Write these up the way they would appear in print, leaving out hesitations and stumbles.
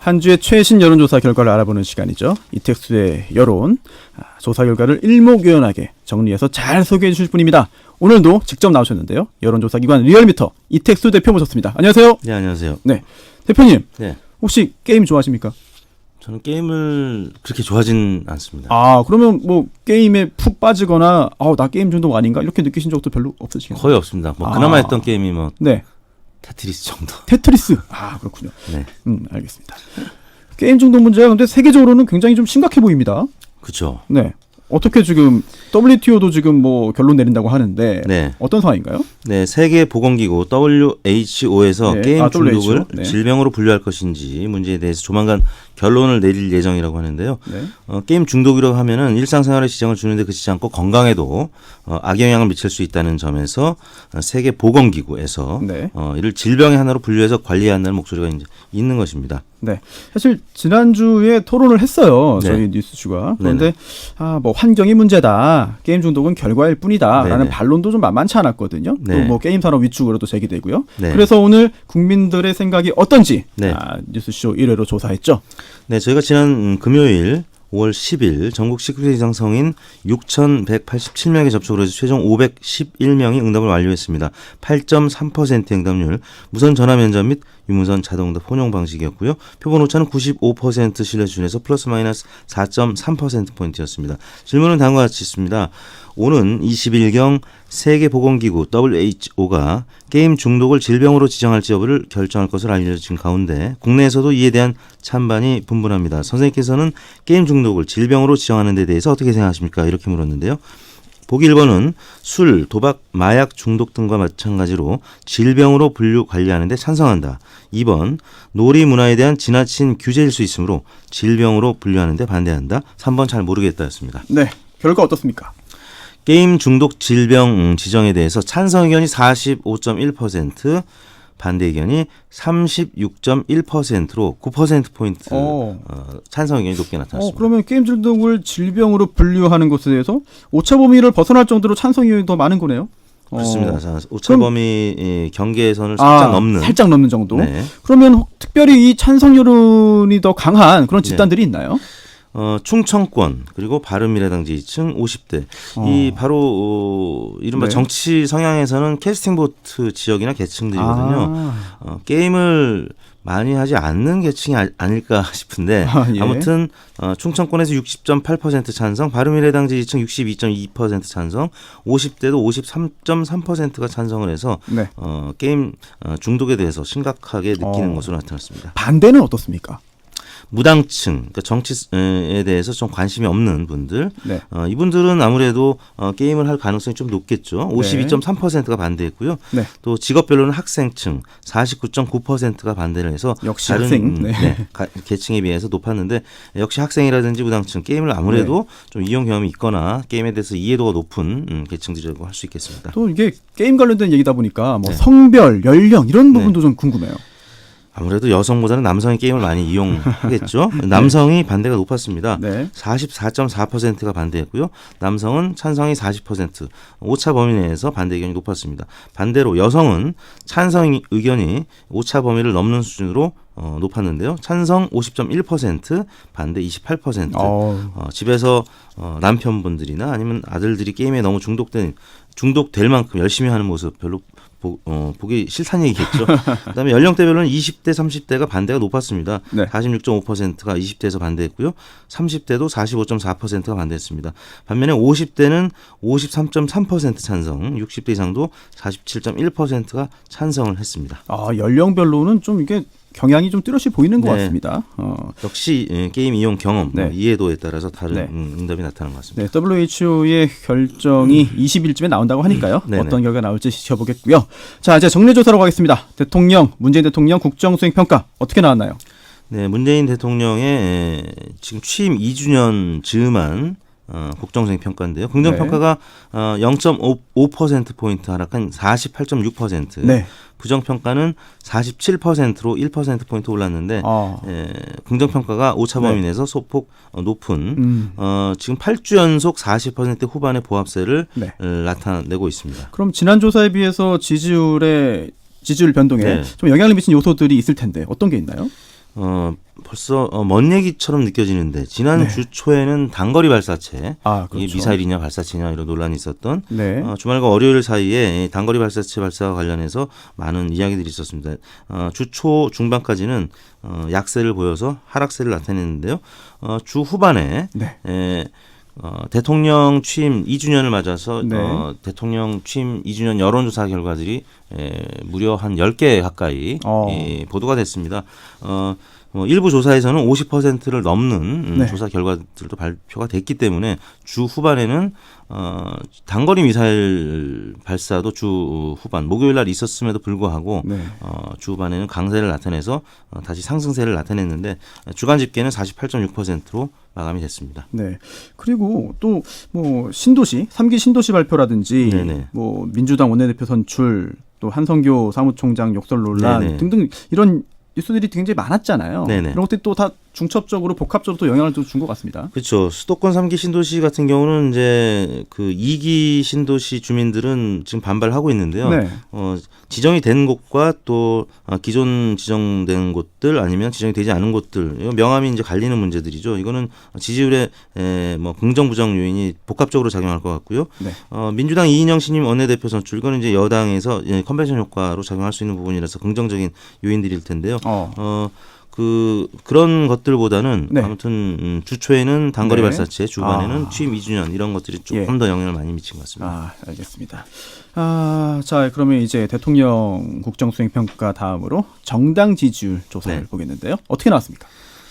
한 주의 최신 여론조사 결과를 알아보는 시간이죠. 이택수의 여론. 조사 결과를 일목요연하게 정리해서 잘 소개해 주실 분입니다. 오늘도 직접 나오셨는데요. 여론조사 기관 리얼미터 이택수 대표 모셨습니다. 안녕하세요. 네, 안녕하세요. 네, 대표님. 네. 혹시 게임 좋아하십니까? 저는 게임을 그렇게 좋아하진 않습니다. 아, 그러면 뭐 게임에 푹 빠지거나 나 게임 중독 아닌가 이렇게 느끼신 적도 별로 없으시겠네요. 거의 없습니다. 뭐 그나마 했던 게임이 뭐 네. 테트리스 정도. 테트리스. 그렇군요. 네. 알겠습니다. 게임 중독 문제가 근데 세계적으로는 굉장히 좀 심각해 보입니다. 그렇죠. 네. 어떻게 지금 WTO도 지금 뭐 결론 내린다고 하는데 네. 어떤 상황인가요? 네, 세계 보건기구 WHO에서 네. 게임 중독을 WHO. 네. 질병으로 분류할 것인지 문제에 대해서 조만간 결론을 내릴 예정이라고 하는데요. 네. 게임 중독이라고 하면은 일상생활에 지장을 주는데 그치지 않고 건강에도 악영향을 미칠 수 있다는 점에서 세계 보건기구에서 네. 이를 질병의 하나로 분류해서 관리해야 한다는 목소리가 이제 있는 것입니다. 네. 사실 지난주에 토론을 했어요. 네. 저희 뉴스주가. 그런데 네네. 뭐 환경이 문제다. 게임 중독은 결과일 뿐이다. 라는 네네. 반론도 좀 만만치 않았거든요. 네. 또 뭐 게임 산업 위축으로도 제기되고요. 네. 그래서 오늘 국민들의 생각이 어떤지 네. 뉴스쇼 1회로 조사했죠. 네, 저희가 지난 금요일 5월 10일 전국 19세 이상 성인 6,187명에 접촉을 해서 최종 511명이 응답을 완료했습니다. 8.3% 응답률, 무선 전화 면접 및 유무선 자동응답 혼용 방식이었고요. 표본 오차는 95% 신뢰 수준에서 플러스 마이너스 4.3%포인트였습니다. 질문은 다음과 같이 있습니다. 오는 20일경 세계보건기구 WHO가 게임 중독을 질병으로 지정할지 여부를 결정할 것을 알려진 가운데 국내에서도 이에 대한 찬반이 분분합니다. 선생님께서는 게임 중독을 질병으로 지정하는 데 대해서 어떻게 생각하십니까? 이렇게 물었는데요. 보기 1번은 술, 도박, 마약 중독 등과 마찬가지로 질병으로 분류 관리하는 데 찬성한다. 2번, 놀이 문화에 대한 지나친 규제일 수 있으므로 질병으로 분류하는 데 반대한다. 3번 잘 모르겠다였습니다. 네. 결과 어떻습니까? 게임 중독 질병 지정에 대해서 찬성 의견이 45.1%, 반대 의견이 36.1%로 9%포인트 찬성 의견이 높게 나타났습니다. 그러면 게임 중독을 질병으로 분류하는 것에 대해서 오차 범위를 벗어날 정도로 찬성 의견이 더 많은 거네요. 그렇습니다. 오차 범위 경계선을 살짝 넘는. 살짝 넘는 정도. 네. 그러면 특별히 이 찬성 여론이 더 강한 그런 집단들이 있나요? 충청권 그리고 바른미래당 지지층 50대 이 바로 이른바 네. 정치 성향에서는 캐스팅 보트 지역이나 계층들이거든요. 게임을 많이 하지 않는 계층이 아닐까 싶은데 예. 아무튼 충청권에서 60.8% 찬성, 바른미래당 지지층 62.2% 찬성, 50대도 53.3%가 찬성을 해서 네. 게임 중독에 대해서 심각하게 느끼는 것으로 나타났습니다. 반대는 어떻습니까? 무당층, 그러니까 정치에 대해서 좀 관심이 없는 분들, 네. 이분들은 아무래도 게임을 할 가능성이 좀 높겠죠. 52.3%가 반대했고요. 네. 또 직업별로는 학생층 49.9%가 반대를 해서 역시 다른 학생. 계층에 비해서 높았는데 역시 학생이라든지 무당층 게임을 아무래도 좀 이용 경험이 있거나 게임에 대해서 이해도가 높은 계층들이라고 할 수 있겠습니다. 또 이게 게임 관련된 얘기다 보니까 뭐 네. 성별, 연령 이런 부분도 좀 궁금해요. 아무래도 여성보다는 남성이 게임을 많이 이용하겠죠. 남성이 반대가 높았습니다. 네. 44.4%가 반대했고요. 남성은 찬성이 40%, 오차 범위 내에서 반대 의견이 높았습니다. 반대로 여성은 찬성 의견이 오차 범위를 넘는 수준으로 높았는데요. 찬성 50.1%, 반대 28%. 집에서 남편분들이나 아니면 아들들이 게임에 너무 중독될 만큼 열심히 하는 모습 별로 보기 싫다는 얘기겠죠. 그다음에 연령대별로는 20대, 30대가 반대가 높았습니다. 네. 46.5%가 20대에서 반대했고요. 30대도 45.4%가 반대했습니다. 반면에 50대는 53.3% 찬성, 60대 이상도 47.1%가 찬성을 했습니다. 연령별로는 좀 이게 경향이 좀 뚜렷이 보이는 것 네. 같습니다. 역시 게임 이용 경험, 네. 이해도에 따라서 다른 네. 응답이 나타나는 것 같습니다. 네, WHO의 결정이 20일쯤에 나온다고 하니까요. 네네. 어떤 결과가 나올지 지켜보겠고요. 자, 이제 정례조사로 가겠습니다. 문재인 대통령 국정수행평가 어떻게 나왔나요? 네, 문재인 대통령의 지금 취임 2주년 즈음한 국정수행 평가인데요. 긍정평가가 0.5%포인트 하락한 48.6%. 네. 부정평가는 47%로 1%포인트 올랐는데 긍정평가가 오차범위 내에서 소폭 높은 지금 8주 연속 40% 후반의 보합세를 네. 나타내고 있습니다. 그럼 지난 조사에 비해서 지지율 변동에 네. 좀 영향을 미친 요소들이 있을 텐데 어떤 게 있나요? 벌써 먼 얘기처럼 느껴지는데 지난 네. 주 초에는 단거리 발사체, 그렇죠. 이게 미사일이냐 발사체냐 이런 논란이 있었던 네. 주말과 월요일 사이에 단거리 발사체 발사와 관련해서 많은 이야기들이 있었습니다. 주 초 중반까지는 약세를 보여서 하락세를 나타냈는데요. 주 후반에 네. 대통령 취임 2주년을 맞아서 네. 대통령 취임 2주년 여론조사 결과들이 무려 한 10개 가까이 보도가 됐습니다. 일부 조사에서는 50%를 넘는 네. 조사 결과들도 발표가 됐기 때문에 주 후반에는 단거리 미사일 발사도 주 후반 목요일 날 있었음에도 불구하고 네. 주 후반에는 강세를 나타내서 다시 상승세를 나타냈는데 주간 집계는 48.6%로 마감이 됐습니다. 네. 그리고 또 뭐 신도시 3기 신도시 발표라든지 네네. 뭐 민주당 원내대표 선출 또 한성교 사무총장 욕설 논란 네네. 등등 이런 뉴스들이 굉장히 많았잖아요. 네네. 이런 것들이 또 다 중첩적으로 복합적으로 또 영향을 좀 준 것 같습니다. 그렇죠. 수도권 3기 신도시 같은 경우는 이제 그 2기 신도시 주민들은 지금 반발하고 있는데요. 네. 지정이 된 곳과 또 기존 지정된 곳들 아니면 지정이 되지 않은 곳들 이거 명암이 이제 갈리는 문제들이죠. 이거는 지지율에 뭐 긍정 부정 요인이 복합적으로 작용할 것 같고요. 네. 민주당 이인영 신임 원내대표 선출 이거는 이제 여당에서 컨벤션 효과로 작용할 수 있는 부분이라서 긍정적인 요인들일 텐데요. 그런 것들보다는 네. 아무튼 주 초에는 단거리 네. 발사체, 주반에는 취임 2주년 이런 것들이 조금 더 영향을 많이 미친 것 같습니다. 알겠습니다. 자, 그러면 이제 대통령 국정수행평가 다음으로 정당 지지율 조사를 네. 보겠는데요. 어떻게 나왔습니까?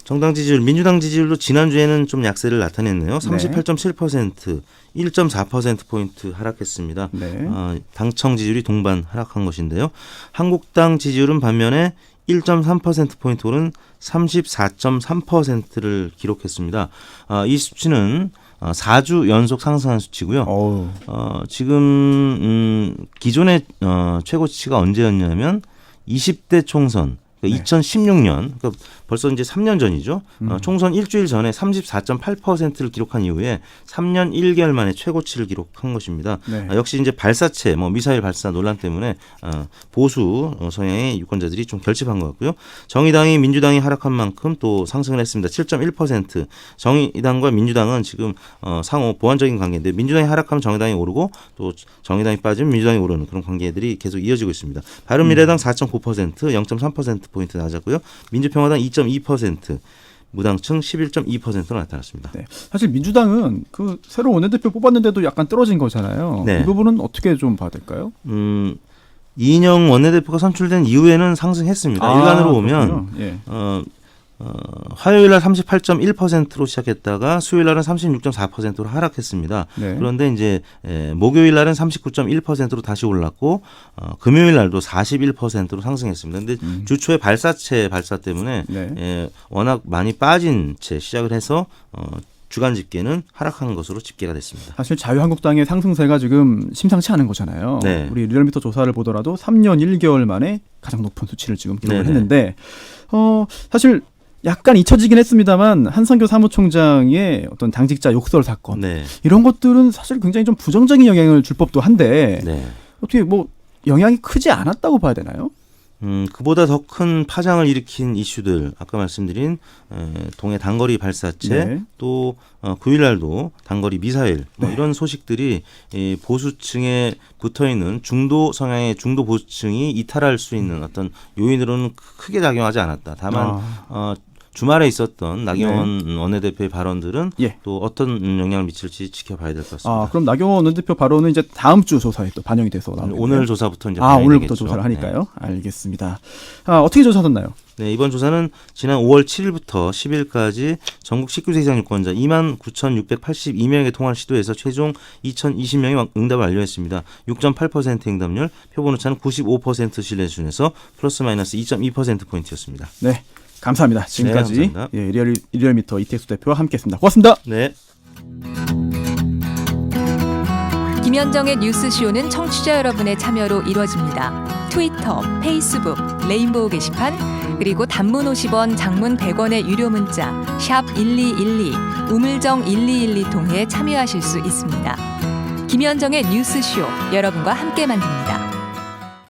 정당 지지율, 민주당 지지율도 지난주에는 좀 약세를 나타냈네요. 38.7%, 1.4%포인트 하락했습니다. 네. 당청 지지율이 동반 하락한 것인데요. 한국당 지지율은 반면에 1.3%포인트 오른 34.3%를 기록했습니다. 이 수치는 4주 연속 상승한 수치고요. 지금 기존의 최고치가 언제였냐면 20대 총선, 그러니까 2016년, 그러니까 벌써 이제 3년 전이죠. 총선 일주일 전에 34.8%를 기록한 이후에 3년 1개월 만에 최고치를 기록한 것입니다. 네. 역시 이제 발사체, 미사일 발사 논란 때문에 보수 성향의 유권자들이 좀 결집한 것 같고요. 정의당이 민주당이 하락한 만큼 또 상승을 했습니다. 7.1%. 정의당과 민주당은 지금 상호 보완적인 관계인데 민주당이 하락하면 정의당이 오르고 또 정의당이 빠지면 민주당이 오르는 그런 관계들이 계속 이어지고 있습니다. 바른미래당 4.9%, 0.3%포인트 낮았고요. 민주평화당 2.2%, 무당층 11.2%로 나타났습니다. 네. 사실 민주당은 그 새로 원내대표 뽑았는데도 약간 떨어진 거잖아요. 네. 이 부분은 어떻게 좀 봐야 될까요? 이인영 원내대표가 선출된 이후에는 상승했습니다. 일간으로 보면 예. 화요일 날 38.1%로 시작했다가 수요일 날은 36.4%로 하락했습니다. 네. 그런데 이제 목요일 날은 39.1%로 다시 올랐고 금요일 날도 41%로 상승했습니다. 근데 주 초에 발사체 발사 때문에 네. 워낙 많이 빠진 채 시작을 해서 주간 집계는 하락한 것으로 집계가 됐습니다. 사실 자유한국당의 상승세가 지금 심상치 않은 거잖아요. 네. 우리 리얼미터 조사를 보더라도 3년 1개월 만에 가장 높은 수치를 지금 기록을 네네. 했는데 사실 약간 잊혀지긴 했습니다만 한성교 사무총장의 어떤 당직자 욕설 사건 네. 이런 것들은 사실 굉장히 좀 부정적인 영향을 줄 법도 한데 네. 어떻게 뭐 영향이 크지 않았다고 봐야 되나요? 그보다 더 큰 파장을 일으킨 이슈들 아까 말씀드린 동해 단거리 발사체 네. 또 9일 날도 단거리 미사일 이런 소식들이 이 보수층에 붙어있는 중도 성향의 중도 보수층이 이탈할 수 있는 어떤 요인으로는 크게 작용하지 않았다. 다만 주말에 있었던 나경원 원내대표의 발언들은 또 어떤 영향을 미칠지 지켜봐야 될 것 같습니다. 그럼 나경원 원내대표 발언은 이제 다음 주 조사에 또 반영이 돼서 나오겠네요. 오늘 조사부터 이제 오늘부터 되겠죠. 조사를 하니까요. 네. 알겠습니다. 어떻게 조사하셨나요? 네, 이번 조사는 지난 5월 7일부터 10일까지 전국 19세 이상 유권자 29,682명의 통화를 시도해서 최종 2,020명이 응답을 완료했습니다. 6.8% 응답률, 표본 오차는 95% 신뢰 수준에서 플러스 마이너스 2.2%포인트였습니다. 네. 감사합니다. 지금까지 네, 감사합니다. 리얼미터 이택수 대표와 함께했습니다. 고맙습니다. 네. 김현정의 뉴스쇼는 청취자 여러분의 참여로 이루어집니다. 트위터, 페이스북, 레인보우 게시판, 그리고 단문 50원, 장문 100원의 유료 문자 샵 1212, 우물정 1212 통해 참여하실 수 있습니다. 김현정의 뉴스쇼, 여러분과 함께 만듭니다.